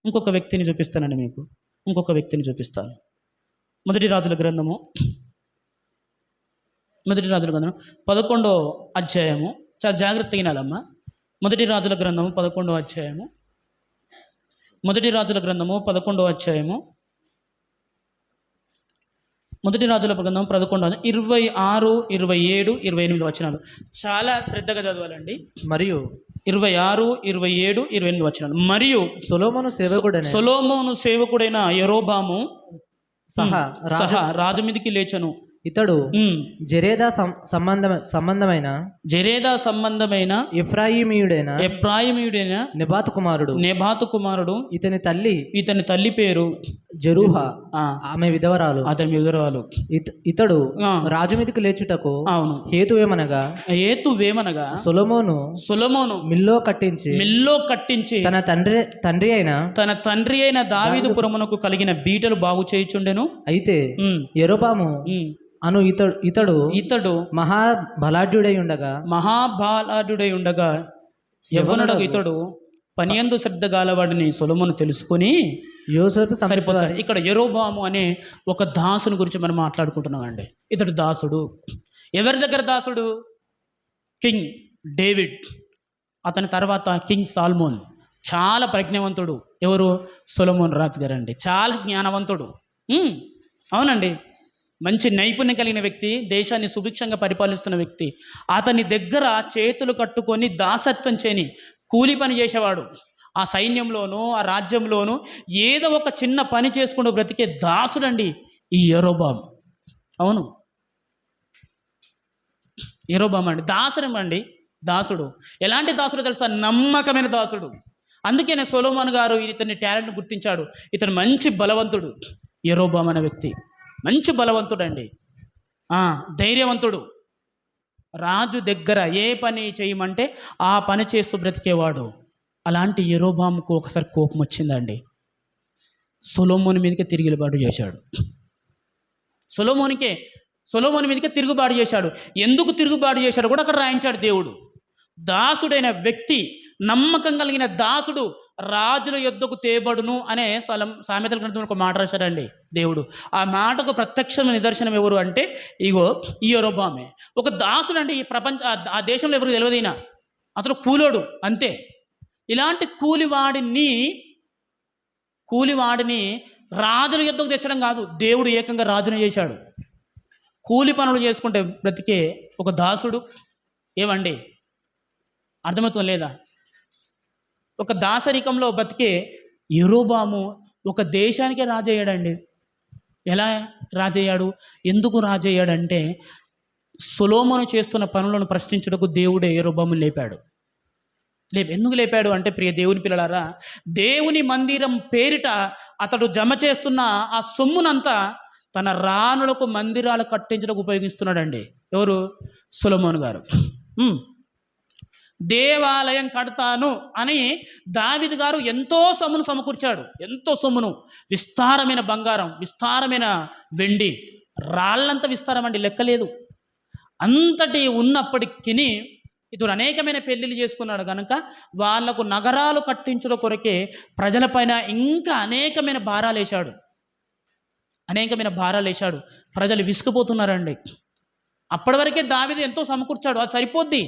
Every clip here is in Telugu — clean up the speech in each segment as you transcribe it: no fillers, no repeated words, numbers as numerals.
ఇంకొక వ్యక్తిని చూపిస్తానండి మీకు. ఇంకొక వ్యక్తిని చూపిస్తాను. మొదటి రాజుల గ్రంథము 11వ అధ్యాయము. చాలా జాగ్రత్తగా వినాలమ్మా. మొదటి రాజుల గ్రంథము 11వ అధ్యాయము. మొదటి రాజుల గ్రంథము 11వ అధ్యాయము. మొదటి రాజుల గ్రంథం 11 26, 27, 28 వచనాలు చాలా శ్రద్ధగా చదవాలండి. మరియు 26, 27, 28 వచనాలు. మరియు సొలొమోను సేవకుడైన యరొబాము సహా రాజు మీదికి లేచను. ఇతడు జెరేదా సంబంధమైన ఎఫ్రాయిమీయుడైన నెబాతు కుమారుడు ఇతని తల్లి పేరు జెరూహా, ఆమె విధవరాలు. ఇతడు రాజు మీదకి లేచుటకు హేతువేమనగా సొలొమోను మిల్లో కట్టించి తన తండ్రి అయిన దావీదుపురమునకు కలిగిన బీటలు బాగు చేయుచుండెను. అయితే యరొబాము అను ఇతడు మహాబలాఢ్యుడై ఉండగా యవ్వనుడగు ఇతడు పనియందు శ్రద్ధ గాలవాడిని సొలొమోను తెలుసుకొని యోసేపు సరిపోతాడు. ఇక్కడ యరొబాము అనే ఒక దాసుని గురించి మనం మాట్లాడుకుంటున్నాం అండి. ఇతడు దాసుడు. ఎవరి దగ్గర దాసుడు? King David. అతని తర్వాత కింగ్ సాల్మోన్. చాలా ప్రజ్ఞావంతుడు. ఎవరు? సొలొమోన్ రాజు గారు అండి. చాలా జ్ఞానవంతుడు. అవునండి. మంచి నైపుణ్యం కలిగిన వ్యక్తి, దేశాన్ని సుభిక్షంగా పరిపాలిస్తున్న వ్యక్తి. అతని దగ్గర చేతులు కట్టుకొని దాసత్వం చేయని కూలి పని చేసేవాడు. ఆ సైన్యంలోనూ ఆ రాజ్యంలోనూ ఏదో ఒక చిన్న పని చేసుకుంటూ బ్రతికే దాసుడండి ఈ యరొబాము. అవును, యరొబాము అండి దాసుడేమండి. దాసుడు ఎలాంటి దాసుడు తెలుసా? నమ్మకమైన దాసుడు. అందుకనే సొలొమోను గారు ఇతని టాలెంట్ని గుర్తించాడు. ఇతను మంచి బలవంతుడు. యరొబాము అనే వ్యక్తి మంచి బలవంతుడండి, ధైర్యవంతుడు. రాజు దగ్గర ఏ పని చేయమంటే ఆ పని చేస్తూ బ్రతికేవాడు. అలాంటి యరొబాముకు ఒకసారి కోపం వచ్చిందండి. సొలొమోను మీదకే తిరుగుబాటు చేశాడు. సొలొమోను మీదకే తిరుగుబాటు చేశాడు. ఎందుకు తిరుగుబాటు చేశాడు కూడా అక్కడ రాయించాడు దేవుడు. దాసుడైన వ్యక్తి, నమ్మకం కలిగిన దాసుడు రాజుల యొద్దకు తేబడును అనే సామెతల గ్రంథంలో ఒక మాట రాశాడండి దేవుడు. ఆ మాటకు ప్రత్యక్షమైన నిదర్శనం ఎవరు అంటే ఇగో ఈ యరొబామే. ఒక దాసుడు అండి. ఈ ఆ దేశంలో ఎవరికి తెలియదైనా అతను కూలోడు అంతే. ఇలాంటి కూలివాడిని రాజుల యొద్దకు తెచ్చడం కాదు, దేవుడు ఏకంగా రాజును చేశాడు. కూలి పనులు చేసుకుంటే బ్రతికే ఒక దాసుడు ఏమండి, అర్థమవుతుంది లేదా? ఒక దాసరికంలో బతికే యరొబాము ఒక దేశానికే రాజయ్యాడండి. ఎలా రాజయ్యాడు? ఎందుకు రాజయ్యాడంటే సొలొమోను చేస్తున్న పనులను ప్రశ్నించుటకు దేవుడే యరొబామును లేపాడు. ఎందుకు లేపాడు అంటే, ప్రియ దేవుని పిల్లలారా, దేవుని మందిరం పేరిట అతడు జమ చేస్తున్న ఆ సొమ్మునంతా తన రాణులకు మందిరాలు కట్టించడానికి ఉపయోగిస్తున్నాడండి. ఎవరు? సొలొమోను గారు. దేవాలయం కడతాను అని దావీదు గారు ఎంతో సొమ్మును సమకూర్చాడు. ఎంతో సొమ్మును, విస్తారమైన బంగారం, విస్తారమైన వెండి, రాళ్ళంత విస్తారం అండి, లెక్కలేదు. అంతటి ఉన్నప్పటికీ ఇతడు అనేకమైన పెళ్ళిళ్ళు చేసుకున్నాడు కనుక వాళ్లకు నగరాలు కట్టించడం కొరకే ప్రజలపైన ఇంకా అనేకమైన భారాలు వేశాడు. ప్రజలు విసుకుపోతున్నారండి. అప్పటి వరకే దావీదు ఎంతో సమకూర్చాడు, అది సరిపోద్ది.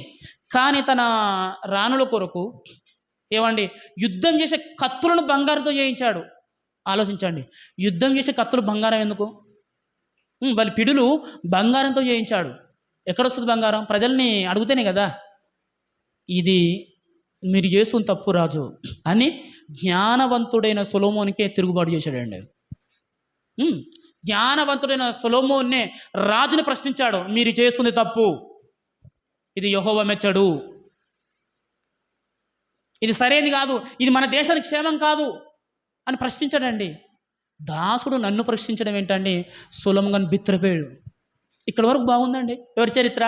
కానీ తన రాణుల కొరకు ఏమండి యుద్ధం చేసే కత్తులను బంగారంతో చేయించాడు. ఆలోచించండి, యుద్ధం చేసే కత్తులు బంగారం ఎందుకు? వాళ్ళ పిడులు బంగారంతో చేయించాడు. ఎక్కడొస్తుంది బంగారం? ప్రజల్ని అడుగుతేనే కదా. ఇది మీరు చేస్తున్న తప్పు రాజు అని జ్ఞానవంతుడైన సొలొమోనుకే తిరుగుబాటు చేశాడండి. జ్ఞానవంతుడైన సొలొమోన్నే రాజుని ప్రశ్నించాడు. మీరు చేస్తుంది తప్పు, ఇది యెహోవా మెచ్చడు, ఇది సరైనది కాదు, ఇది మన దేశానికి క్షేమం కాదు అని ప్రశ్నించాడండి. దాసుడు నన్ను ప్రశ్నించడం ఏంటండి? సొలొమోను బిత్రపోయాడు. ఇక్కడ వరకు బాగుందండి. ఎవరి చరిత్ర?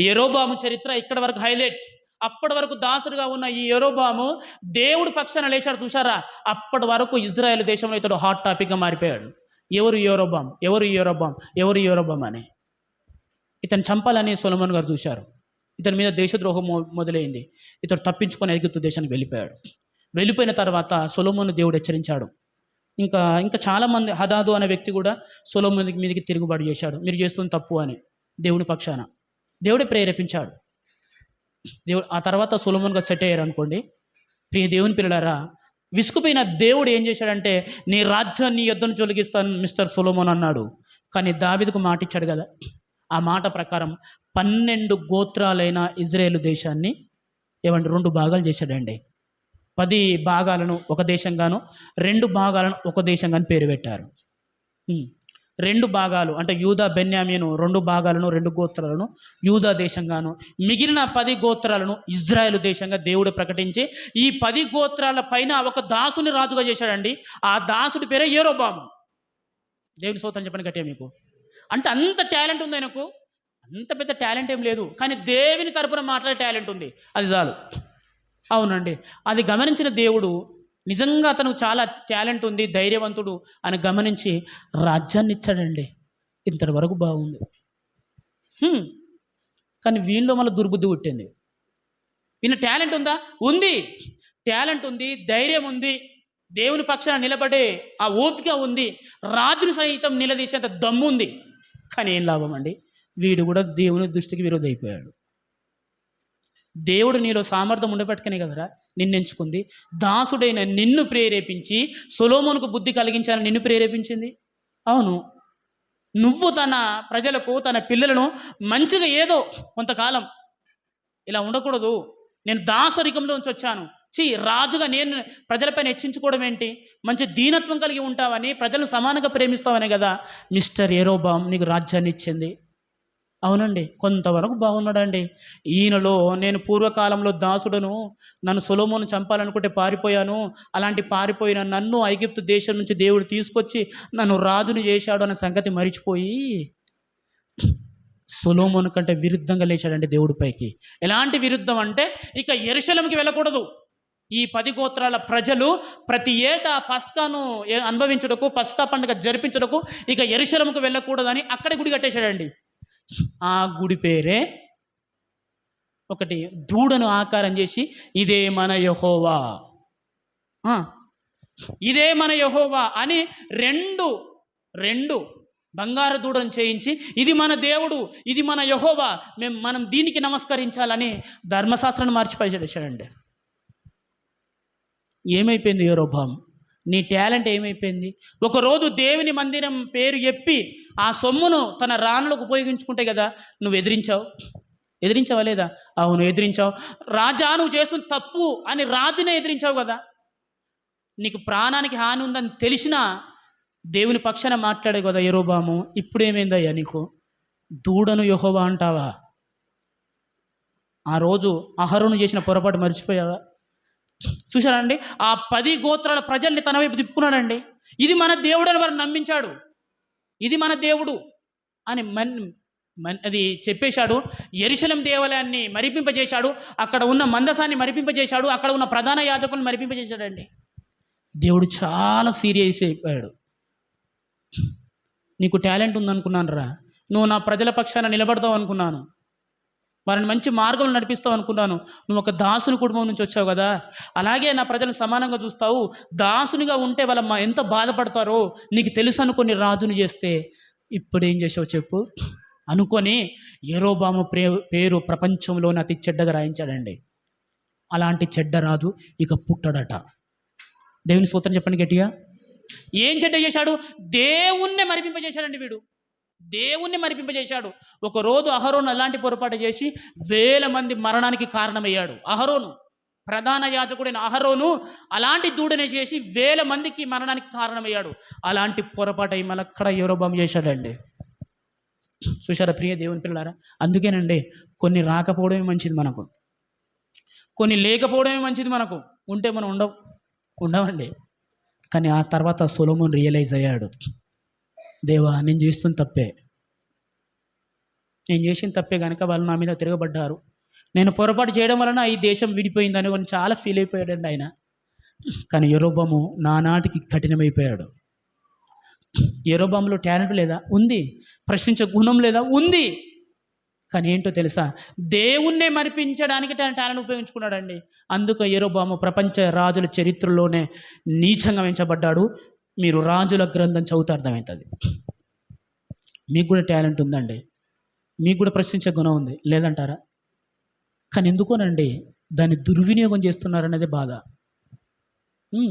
యరొబాము చరిత్ర ఇక్కడ వరకు హైలైట్. అప్పటి వరకు దాసుడుగా ఉన్న ఈ యరొబాము దేవుడి పక్షాన లేచాడు, చూసారా? అప్పటి వరకు ఇజ్రాయెల్ దేశంలో ఇతడు హాట్ టాపిక్గా మారిపోయాడు. ఎవరు యరొబాం అని ఇతను చంపాలని సొలొమోను గారు చూశారు. ఇతని మీద దేశద్రోహం మొదలైంది. ఇతడు తప్పించుకొని ఐగుప్తు దేశానికి వెళ్ళిపోయాడు. వెళ్ళిపోయిన తర్వాత సొలొమోను దేవుడు హెచ్చరించాడు. ఇంకా ఇంకా చాలామంది, హదాదు అనే వ్యక్తి కూడా సొలొమోను మీదకి తిరుగుబాటు చేశాడు, మీరు చేస్తుంది తప్పు అని. దేవుని పక్షాన దేవుడే ప్రేరేపించాడు. దేవుడు ఆ తర్వాత సొలొమోనుగా సెట్ అయ్యారు అనుకోండి. ప్రియ దేవుని పిల్లలారా, విసుకుపోయిన దేవుడు ఏం చేశాడంటే, నీ రాజ్యాన్ని యుద్ధను తొలగిస్తాను మిస్టర్ సొలొమోన్ అన్నాడు. కానీ దావీదుకు మాట ఇచ్చాడు కదా, ఆ మాట ప్రకారం 12 గోత్రాలైన ఇజ్రాయేలు దేశాన్ని ఏమంటే 2 భాగాలు చేశాడండి. 10 భాగాలను ఒక దేశంగాను, 2 భాగాలను ఒక దేశంగాను పేరు పెట్టారు. 2 భాగాలు అంటే యూదా బెన్యామీను 2 భాగాలను, 2 గోత్రాలను యూదా దేశంగాను, మిగిలిన 10 గోత్రాలను ఇజ్రాయేలు దేశంగా దేవుడు ప్రకటించి ఈ 10 గోత్రాల పైన ఒక దాసుని రాజుగా చేశాడండి. ఆ దాసుడి పేరే యెరోబాము. దేవుని స్తోత్రం చెప్పండి గట్టిగా మీకు. అంటే అంత టాలెంట్ ఉంది ఆయనకు. అంత పెద్ద టాలెంట్ ఏం లేదు, కానీ దేవుని తరపున మాట్లాడే టాలెంట్ ఉంది, అది చాలు. అవునండి, అది గమనించిన దేవుడు నిజంగా అతను చాలా టాలెంట్ ఉంది, ధైర్యవంతుడు అని గమనించి రాజ్యాన్ని ఇచ్చాడండి. ఇంతటి వరకు బాగుంది. కానీ వీళ్ళలో మళ్ళీ దుర్బుద్ధి పుట్టింది. ఈయన టాలెంట్ ఉందా? ఉంది, టాలెంట్ ఉంది, ధైర్యం ఉంది, దేవుని పక్షాన నిలబడే ఆ ఓపిక ఉంది, రాజును సైతం నిలదీసేంత దమ్ము ఉంది. కానీ ఏం లాభం అండి, వీడు కూడా దేవుని దృష్టికి విరోధి అయిపోయాడు. దేవుడు నీలో సామర్థ్యం ఉండబట్టుకనే కదరా నిన్ను ఎంచుకుంది. దాసుడైన నిన్ను ప్రేరేపించి సొలొమోనుకు బుద్ధి కలిగించాలని నిన్ను ప్రేరేపించింది. అవును, నువ్వు తన ప్రజలకు, తన పిల్లలను మంచిగా ఏదో కొంతకాలం ఇలా ఉండకూడదు, నేను దాసరికంలో నుంచి వచ్చాను, రాజుగా నేను ప్రజలపైన హెచ్చించుకోవడం ఏంటి, మంచి దీనత్వం కలిగి ఉంటావని, ప్రజలను సమానంగా ప్రేమిస్తావనే కదా మిస్టర్ యెరోబాము నీకు రాజ్యాన్ని ఇచ్చింది. అవునండి, కొంతవరకు బాగున్నాడండి. ఈయనలో నేను పూర్వకాలంలో దాసుడను, నన్ను సొలొమోను చంపాలనుకుంటే పారిపోయాను, అలాంటి పారిపోయిన నన్ను ఐగుప్తు దేశం నుంచి దేవుడు తీసుకొచ్చి నన్ను రాజుని చేశాడు అన్న సంగతి మరిచిపోయి సొలొమోను కంటే విరుద్ధంగా లేచాడండి దేవుడి పైకి. ఎలాంటి విరుద్ధం అంటే, ఇక యెరూషలేముకి వెళ్ళకూడదు. ఈ 10 గోత్రాల ప్రజలు ప్రతి ఏటా పస్కాను అనుభవించుటకు, పస్కా పండుగ జరిపించుటకు ఇక యెరూషలేముకు వెళ్ళకూడదని అక్కడే గుడి కట్టేశాడండి. ఆ గుడి పేరే ఒకటి దూడను ఆకారం చేసి ఇదే మన యెహోవా, ఇదే మన యెహోవా అని రెండు బంగారు దూడను చేయించి ఇది మన దేవుడు, ఇది మన యెహోవా, మనం దీనికి నమస్కరించాలని ధర్మశాస్త్రాన్ని మార్చిపేసాడండి. ఏమైపోయింది యెరోబాము, నీ టాలెంట్ ఏమైపోయింది? ఒకరోజు దేవుని మందిరం పేరు చెప్పి ఆ సొమ్మును తన రాణులకు ఉపయోగించుకుంటే కదా నువ్వు ఎదిరించావా లేదా? అవును, ఎదిరించావు. రాజా నువ్వు చేస్తున్న తప్పు అని రాజునే ఎదిరించావు కదా. నీకు ప్రాణానికి హాని ఉందని తెలిసినా దేవుని పక్షాన మాట్లాడే కదా యెరోబాము. ఇప్పుడేమైందయ్యా నీకు? దూడను యెహోవా అంటావా? ఆ రోజు అహరోను చేసిన పొరపాటు మర్చిపోయావా? చూశారండి, ఆ 10 గోత్రాల ప్రజల్ని తన వైపు తిప్పుకున్నాడండి. ఇది మన దేవుడు అని వారు నమ్మించాడు, ఇది మన దేవుడు అని అది చెప్పేశాడు. యెరూషలేము దేవాలయాన్ని మరిపింపజేశాడు, అక్కడ ఉన్న మందసాన్ని మరిపింపజేశాడు, అక్కడ ఉన్న ప్రధాన యాజకులను మరిపింపజేశాడండి. దేవుడు చాలా సీరియస్ అయిపోయాడు. నీకు టాలెంట్ ఉందనుకున్నాను రా, నువ్వు నా ప్రజల పక్షాన నిలబడతావు అనుకున్నాను, వారిని మంచి మార్గంలో నడిపిస్తావు అనుకున్నాను. నువ్వు ఒక దాసుని కుటుంబం నుంచి వచ్చావు కదా, అలాగే నా ప్రజలను సమానంగా చూస్తావు. దాసునిగా ఉంటే వాళ్ళ ఎంత బాధపడతారో నీకు తెలుసు అనుకొని రాజుని చేస్తే ఇప్పుడు ఏం చేసావు చెప్పు అనుకొని యెరోబాము పేరు ప్రపంచంలోనే అతి చెడ్డగా రాయించాడండి. అలాంటి చెడ్డ రాజు ఇక పుట్టడట. దేవుని స్తోత్రం చెప్పండి గట్టిగా. ఏం చెడ్డ చేశాడు? దేవుణ్ణి మరిపింపజేశాడండి వీడు, దేవుణ్ణి మరిపింపజేశాడు. ఒకరోజు అహరోను అలాంటి పొరపాటు చేసి 1000 మంది మరణానికి కారణమయ్యాడు. అహరోను, ప్రధాన యాజకుడైన అహరోను అలాంటి దూడనే చేసి 1000 మందికి మరణానికి కారణమయ్యాడు. అలాంటి పొరపాటు అయి మళ్ళక్కడ యెరోబాము చేశాడండి. చూశారా ప్రియ దేవుని పిల్లారా? అందుకేనండి కొన్ని రాకపోవడమే మంచిది మనకు, కొన్ని లేకపోవడమే మంచిది మనకు. ఉంటే మనం ఉండవండి. కానీ ఆ తర్వాత సొలొమోను రియలైజ్ అయ్యాడు, దేవా నేను చేసిన తప్పే కనుక వాళ్ళు నా మీద తిరగబడ్డారు, నేను పొరపాటు చేయడం వలన ఈ దేశం విడిపోయిందని కొన్ని చాలా ఫీల్ అయిపోయాడండి ఆయన. కానీ యెరోబాము నానాటికి కఠినమైపోయాడు. యెరోబాములో టాలెంట్ లేదా? ఉంది. ప్రశ్నించే గుణం లేదా? ఉంది. కానీ ఏంటో తెలుసా, దేవుణ్ణే మరిపించడానికి తన టాలెంట్ ఉపయోగించుకున్నాడండి. అందుకు యెరొబోము ప్రపంచ రాజుల చరిత్రలోనే నీచంగా ఎంచబడ్డాడు. మీరు రాజుల గ్రంథం చదివితే అర్థమవుతుంది. మీకు కూడా టాలెంట్ ఉందండి, మీకు కూడా ప్రశ్నించే గుణం ఉంది, లేదంటారా? కానీ ఎందుకోనండి దాన్ని దుర్వినియోగం చేస్తున్నారనేది బాధ.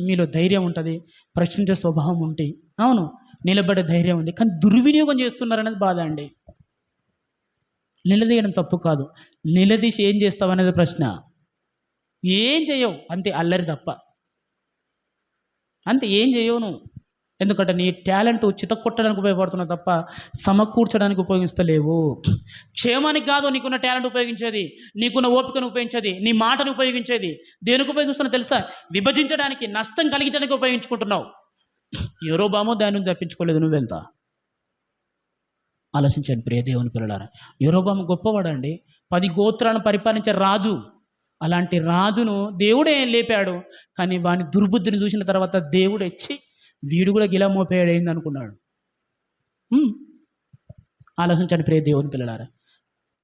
మీలో ధైర్యం ఉంటుంది, ప్రశ్నించే స్వభావం ఉంటే అవును నిలబడే ధైర్యం ఉంది, కానీ దుర్వినియోగం చేస్తున్నారనేది బాధ అండి. నిలదీయడం తప్పు కాదు, నిలదీసి ఏం చేస్తావు అనేది ప్రశ్న. ఏం చేయవు, అంతే, అల్లరి తప్ప, అంతే, ఏం చేయవు నువ్వు. ఎందుకంటే నీ టాలెంట్ చితక్కొట్టడానికి ఉపయోగపడుతున్నావు తప్ప సమకూర్చడానికి ఉపయోగిస్తలేవు. క్షేమానికి కాదు నీకున్న టాలెంట్ ఉపయోగించేది, నీకున్న ఓపికను ఉపయోగించేది, నీ మాటను ఉపయోగించేది. దేనికి ఉపయోగిస్తున్నావు తెలుసా? విభజించడానికి, నష్టం కలిగించడానికి ఉపయోగించుకుంటున్నావు. యెరొబోము దాని నుంచి తప్పించుకోలేదు, నువ్వెంత ఆలోచించండి ప్రియ దేవుని పిల్లలారా. యెరొబోము గొప్పవాడండి, 10 గోత్రాలను పరిపాలించే రాజు. అలాంటి రాజును దేవుడే లేపాడు. కానీ వాని దుర్బుద్ధిని చూసిన తర్వాత దేవుడు వచ్చి వీడు కూడా గిలా మోపేయడైంది అనుకున్నాడు. ఆలోచించండి ప్రియ దేవుని పిల్లలారా.